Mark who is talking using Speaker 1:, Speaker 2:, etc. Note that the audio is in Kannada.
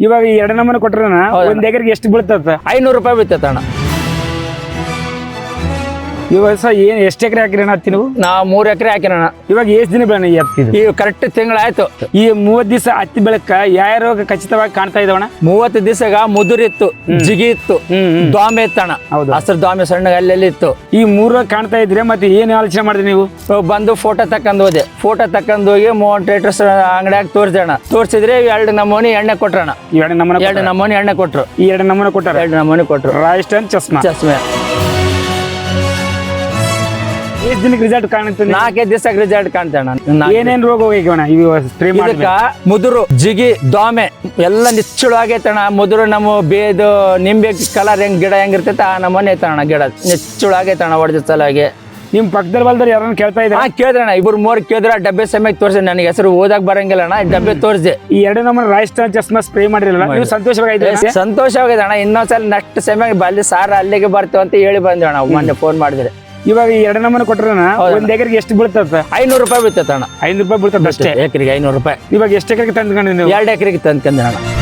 Speaker 1: ಇವಾಗ ಈ 2 ನಮೂನೆ ಕೊಟ್ರಣ ಒಂದ್ ಎಕರೆಗೆ ಎಷ್ಟು ಬೀಳ್ತದ?
Speaker 2: 500 ರೂಪಾಯಿ ಬೀಳ್ತೈತೆ ಅಣ್ಣ.
Speaker 1: ಈ ವರ್ಷ ಏನ್ ಎಷ್ಟು ಎಕರೆ ಹಾಕಿರಿ ಹತ್ತಿ ನೀವು?
Speaker 2: ನಾವು 3 ಎಕರೆ ಹಾಕಿರೋಣ.
Speaker 1: ಇವಾಗ ಎಷ್ಟು ದಿನ ಬೆಳೆ ಈ ಹತ್ತಿ?
Speaker 2: ಈ ಕರೆಕ್ಟ್ ತಿಂಗಳಾಯ್ತು.
Speaker 1: ಈ 30 ದಿವಸ ಹತ್ತಿ ಬೆಳಕ ಯಾವ ರೋಗ ಖಚಿತವಾಗಿ ಕಾಣ್ತಾ ಇದಾವಣ?
Speaker 2: 30 ದಿವಸಗ ಮುದುರಿತ್ತು, ಜಿಗಿ ಇತ್ತು, ದ್ವಾಮೆ ಇತ್ತಣ್ಣ. ಹಸಿರು ದ್ವಾಮೆ ಸಣ್ಣಗೆ ಅಲ್ಲೆಲ್ಲಿ ಇತ್ತು.
Speaker 1: ಈ 3 ರೋಗ ಕಾಣ್ತಾ ಇದ್ರೆ ಮತ್ತೆ ಏನ್ ಆಲೋಚನೆ ಮಾಡಿದ್ರಿ ನೀವು?
Speaker 2: ಬಂದು ಫೋಟೋ ತಕೊಂಡ್ ಹೋದೆ. ಫೋಟೋ ತಕೊಂಡ್ ಹೋಗಿ ಮೋಹನ್ ಟ್ರೇಡರ್ಸ್ ಅಂಗಡಿಯಾಗ ತೋರಿಸೋಣ. ತೋರಿಸಿದ್ರೆ 2 ನಮೂನಿ ಎಣ್ಣೆ ಕೊಟ್ರಣ.
Speaker 1: 2
Speaker 2: ನಮೂನಿ ಎಣ್ಣೆ ಕೊಟ್ರು.
Speaker 1: ಈ 2 ನಮೂನೆ ಕೊಟ್ಟಾರ.
Speaker 2: 2 ನಮೂನಿ ಕೊಟ್ರು.
Speaker 1: ರಾಜಸ್ಥಾನ್ ಚಸ್ಮಾ. ಎಷ್ಟು ದಿನಕ್ಕೆ ರಿಸಲ್ಟ್ ಕಾಣುತ್ತೆ?
Speaker 2: 4 ದಿವಸಕ್ಕೆ ರಿಸಲ್ಟ್ ಕಾಣ್ತೇಣ.
Speaker 1: ಏನೇನ್ ರೋಗ ಹೋಗಿವಣ ಸ್ಪ್ರೇ
Speaker 2: ಇದಕ್ಕ? ಮುದುರು, ಜಿಗಿ, ದ್ವಾಮೆ ಎಲ್ಲ ನಿಚ್ಚಳು ಆಗೈತಣ್ಣ. ಮುದುರು ನಮ್ಮ ಬೇದು ನಿಂಬೆ ಕಲರ್ ಗಿಡ ಹೆಂಗಿರ್ತೈತೆ ಆ ನಮೂನೆ ಐತಣ್ಣ. ಗಿಡ ನಿಚ್ಚಳು ಆಗೈತಣ್ಣ ಹೊಡೆದ ಸಲಾಗಿ.
Speaker 1: ನಿಮ್ ಪಕ್ಕದಲ್ಲಿ ಬಲ್ದವ್ರು ಯಾರನ್ನ ಕೇಳ್ತಾ ಇದ್ದಾರೆ?
Speaker 2: ಕೇಳಿದ್ರಣ್ಣ, 2-3 ಕೇಳಿದ್ರ. ಡಬ್ಬೆ ಸಮಯಕ್ಕೆ ತೋರಿಸಿ. ನನಗೆ ಹೆಸರು ಓದಾಕ್ ಬರಂಗಿಲ್ಲ ಅಣ್ಣ. ಡಬ್ಬೆ ತೋರಿಸಿದೆ.
Speaker 1: ಈ 2 ನಮೂನೆ ರಾಜಸ್ಥಾನ್ ಚಸ್ಮಾ ಸ್ಪ್ರೇ ಮಾಡಿರಲ್ಲ, ನೀವು ಸಂತೋಷವಾಗಿದೆ?
Speaker 2: ಸಂತೋಷವಾಗಿದೆ ಅಣ್ಣ. ಇನ್ನೊಂದ್ಸಲ ನೆಕ್ಸ್ಟ್ ಸಮಯ ಅಲ್ಲಿ ಸಾರ ಅಲ್ಲಿಗೆ ಬರ್ತೀವಿ ಅಂತ ಹೇಳಿ ಬಂದೇವ್ ಅಣ್ಣ. ಮೊನ್ನೆ ಫೋನ್ ಮಾಡಿದ್ರೆ.
Speaker 1: ಇವಾಗ ಈ 2 ನಮೂನೆ ಕೊಟ್ರಣ ಒಂದ್ ಎಕರೆಗೆ ಎಷ್ಟು ಬೀಳ್ತದ?
Speaker 2: 500 ರೂಪಾಯಿ ಬೀಳ್ತೈತೆ ಅಣ್ಣ.
Speaker 1: 500 ರೂಪಾಯಿ ಬೀಳ್ತದ ಅಷ್ಟೇ
Speaker 2: ಎಕರೆಗೆ 500 ರೂಪಾಯಿ.
Speaker 1: ಇವಾಗ ಎಷ್ಟು ಎಕರೆಗೆ ತಂದ್ಕೊಂಡ್ರಿ ನೀವು?
Speaker 2: 2 ಎಕರೆಗೆ ತಂದ್ಕೊಂಡೆ ಅಣ್ಣ.